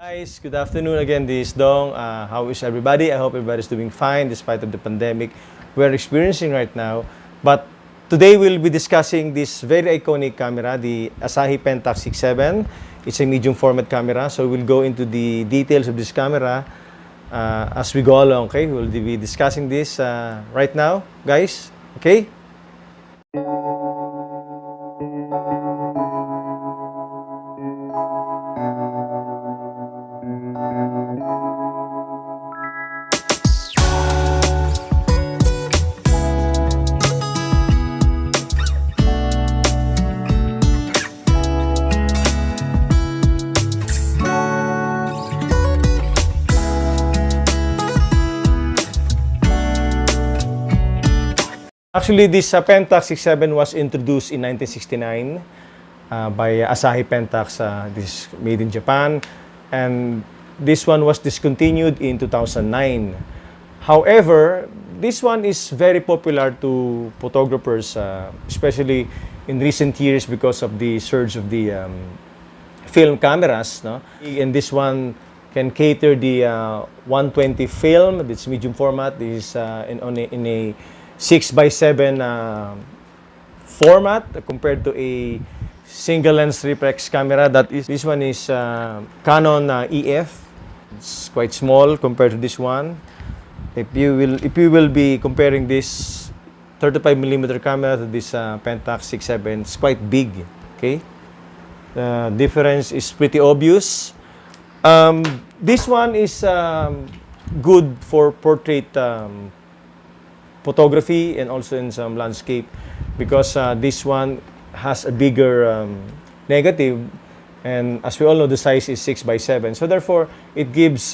Guys, good afternoon again. This is Dong. How is everybody? I hope everybody's doing fine despite of the pandemic we're experiencing right now. But today we'll be discussing this very iconic camera, the Asahi Pentac 67. It's a medium format camera, so we'll go into the details of this camera as we go along. Okay, we'll be discussing this right now, guys. Okay. Actually, this Pentac 67 was introduced in 1969 by Asahi Pentac. This is made in Japan, and this one was discontinued in 2009. However, this one is very popular to photographers, especially in recent years because of the surge of the film cameras. No? And this one can cater the 120 film. It's medium format. This is in a 6x7 format compared to a single lens reflex camera. This one is Canon EF. It's quite small compared to this one. If you will be comparing this 35mm camera to this Pentac 67, it's quite big. Okay, the difference is pretty obvious. This one is good for portrait photography and also in some landscape because this one has a bigger negative, and as we all know, the size is 6x7, so therefore it gives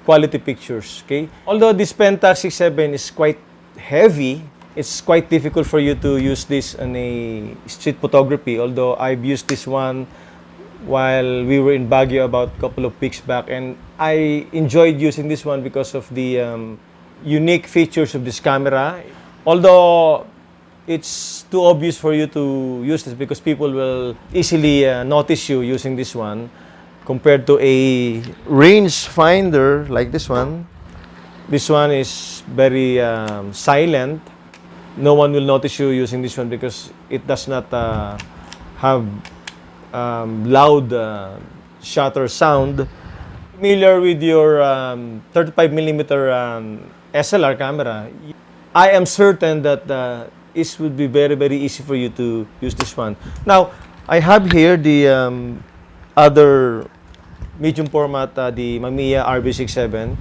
quality pictures. Okay, although this Pentac 67 is quite heavy, it's quite difficult for you to use this in a street photography. Although I've used this one while we were in Baguio about a couple of weeks back, and I enjoyed using this one because of the unique features of this camera. Although it's too obvious for you to use this because people will easily notice you using this one compared to a range finder like this one. This one is very silent. No one will notice you using this one because it does not have loud shutter sound. Familiar with your 35mm SLR camera, I am certain that it would be very easy for you to use this one. Now, I have here the other medium format, the Mamiya RB67.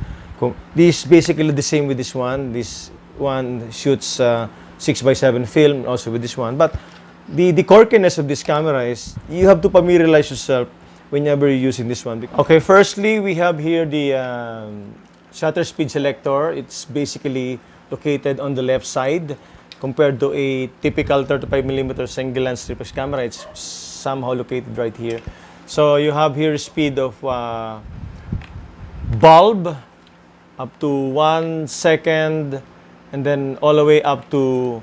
This is basically the same with this one. This one shoots 6x7 film also with this one. But the quirkiness of this camera is you have to familiarize yourself whenever you're using this one. Okay, firstly, we have here the shutter speed selector. It's basically located on the left side compared to a typical 35mm single lens reflex camera. It's somehow located right here. So you have here speed of bulb up to 1 second, and then all the way up to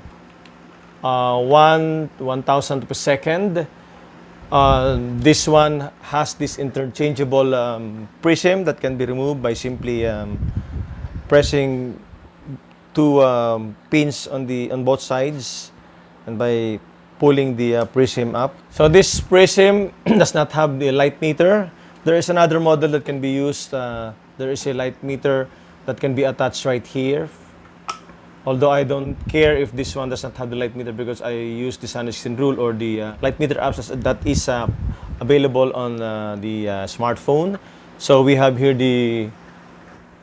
1,000 per second. This one has this interchangeable prism that can be removed by simply pressing two pins on both sides and by pulling the prism up. So this prism does not have the light meter. There is another model that can be used. There is a light meter that can be attached right here. Although I don't care if this one does not have the light meter because I use the Sun 16 rule or the light meter apps that is available on the smartphone. So we have here the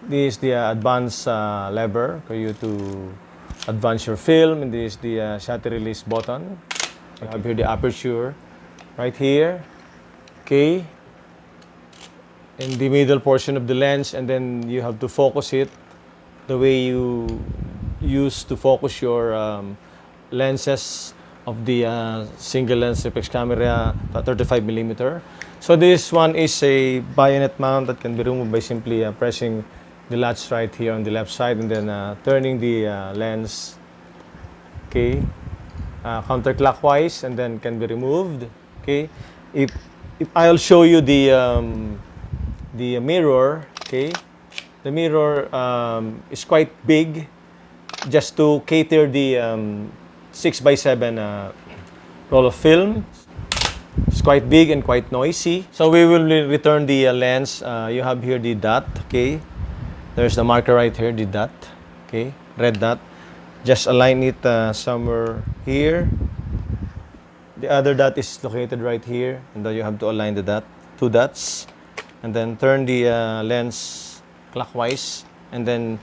advanced lever for you to advance your film, and this is the shutter release button. You have here the aperture right here. Okay. In the middle portion of the lens, and then you have to focus it the way you use to focus your lenses of the single lens reflex camera 35mm. So this one is a bayonet mount that can be removed by simply pressing the latch right here on the left side and then turning the lens, okay, counterclockwise, and then can be removed. Okay, if I'll show you the the mirror, okay? The mirror is quite big just to cater the 6x7 roll of film. It's quite big and quite noisy. So we will return the lens. You have here the dot, okay? There's the marker right here, the dot, okay? Red dot. Just align it somewhere here. The other dot is located right here, and then you have to align the dot, 2 dots, and then turn the lens clockwise, and then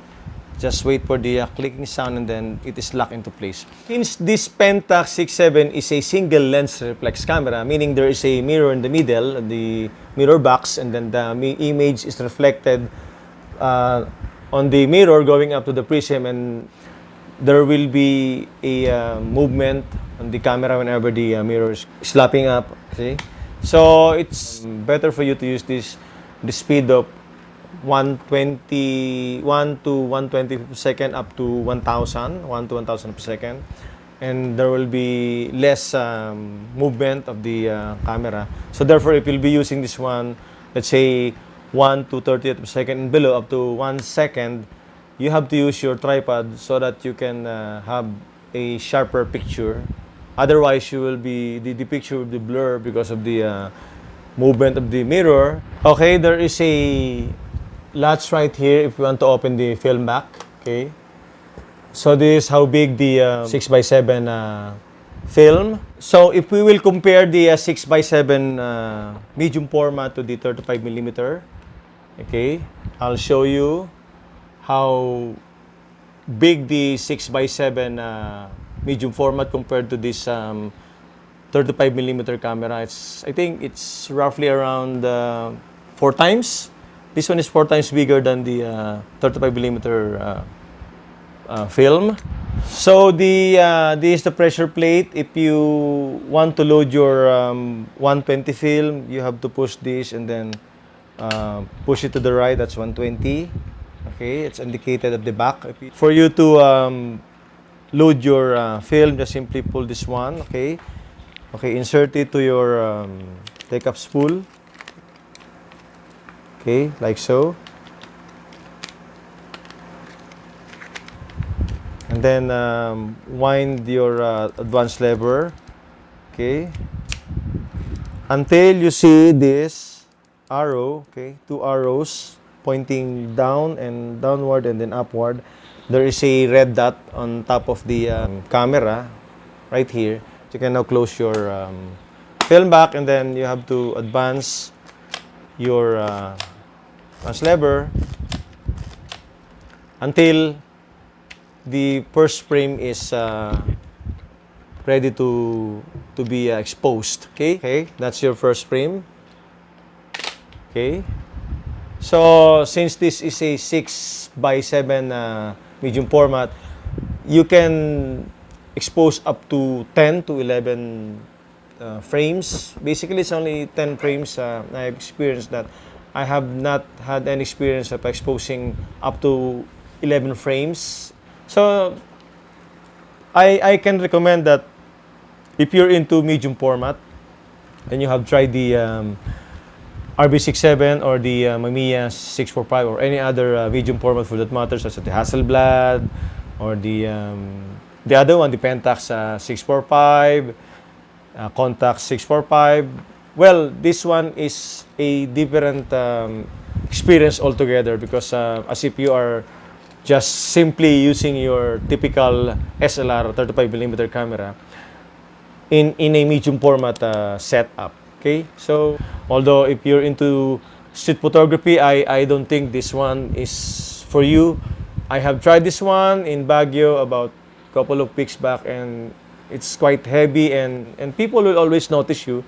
just wait for the clicking sound, and then it is locked into place. Since this Pentac 6.7 is a single lens reflex camera, meaning there is a mirror in the middle, the mirror box, and then the image is reflected on the mirror going up to the prism, and there will be a movement on the camera whenever the mirror is slapping up. See? So it's better for you to use the speed of 121 to 120 per second up to 1,000, 1 to 1,000 per second. And there will be less movement of the camera. So therefore, if you'll be using this one, let's say 1 to 30 per second and below up to 1 second, you have to use your tripod so that you can have a sharper picture. Otherwise, you will be the picture will be blurred because of the movement of the mirror. Okay, there is a latch right here if you want to open the film back. Okay, so this is how big the 6x7 film. So if we will compare the 6x7 medium format to the 35mm, okay, I'll show you how big the 6x7 medium format compared to this 35mm camera. I think it's roughly around 4 times. This one is 4 times bigger than the 35mm film. So this is the pressure plate. If you want to load your 120 film, you have to push this and then push it to the right. That's 120. Okay, it's indicated at the back. For you to load your film, just simply pull this one. Okay, insert it to your take-up spool. Okay, like so. And then wind your advance lever. Okay, until you see this arrow. Okay, 2 arrows pointing down and downward and then upward. There is a red dot on top of the camera right here. You can now close your film back, and then you have to advance your advance lever until the first frame is ready to be exposed. Okay, that's your first frame. Okay. So, since this is a 6x7 medium format, you can expose up to 10 to 11 frames. Basically, it's only 10 frames. I've experienced that. I have not had any experience of exposing up to 11 frames. So, I can recommend that if you're into medium format and you have tried the RB67 or the Mamiya 645 or any other medium format for that matter, such as the Hasselblad or the other one, the Pentac 645, Contact 645. Well, this one is a different experience altogether because as if you are just simply using your typical SLR 35mm camera in a medium format setup. Okay, so although if you're into street photography, I don't think this one is for you. I have tried this one in Baguio about a couple of weeks back, and it's quite heavy, and people will always notice you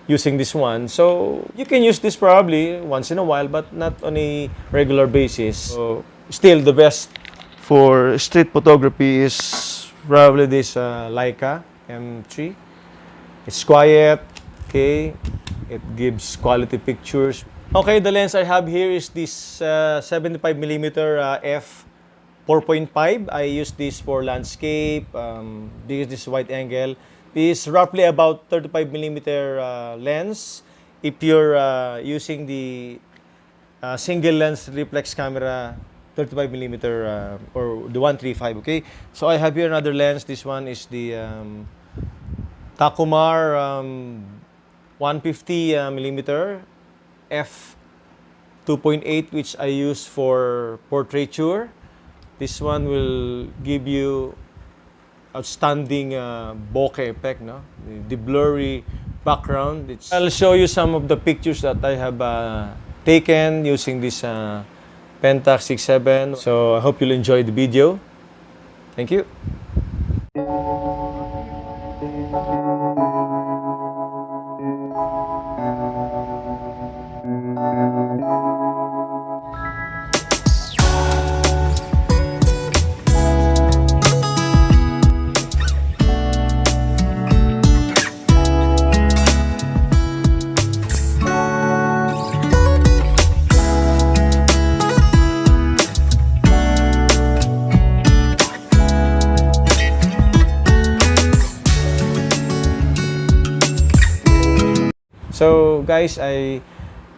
using this one. So you can use this probably once in a while, but not on a regular basis. So still, the best for street photography is probably this Leica M3. It's quiet. Okay, it gives quality pictures. Okay, the lens I have here is this 75mm f 4.5. I use this for landscape. This wide angle. This is roughly about 35mm lens. If you're using the single lens reflex camera, 35mm or the 135. Okay, so I have here another lens. This one is the Takumar 150mm f 2.8, which I use for portraiture. This one will give you outstanding bokeh effect, no? The blurry background. I'll show you some of the pictures that I have taken using this Pentac 6.7. So I hope you'll enjoy the video. Thank you. So guys, I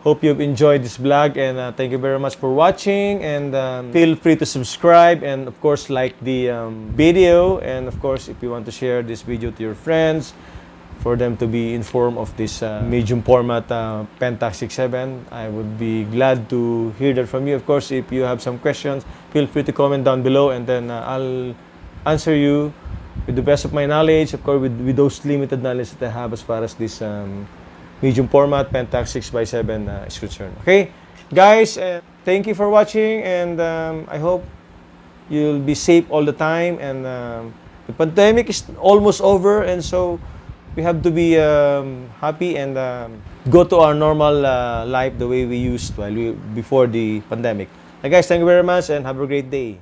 hope you've enjoyed this vlog, and thank you very much for watching, and feel free to subscribe, and of course like the video, and of course if you want to share this video to your friends for them to be informed of this medium format Pentac 6.7. I would be glad to hear that from you. Of course, if you have some questions, feel free to comment down below, and then I'll answer you with the best of my knowledge, of course with those limited knowledge that I have as far as this medium format Pentac 6x7 is concerned. Okay, guys, thank you for watching, and I hope you'll be safe all the time, and the pandemic is almost over, and so we have to be happy and go to our normal life the way we used before the pandemic. Guys, thank you very much, and have a great day.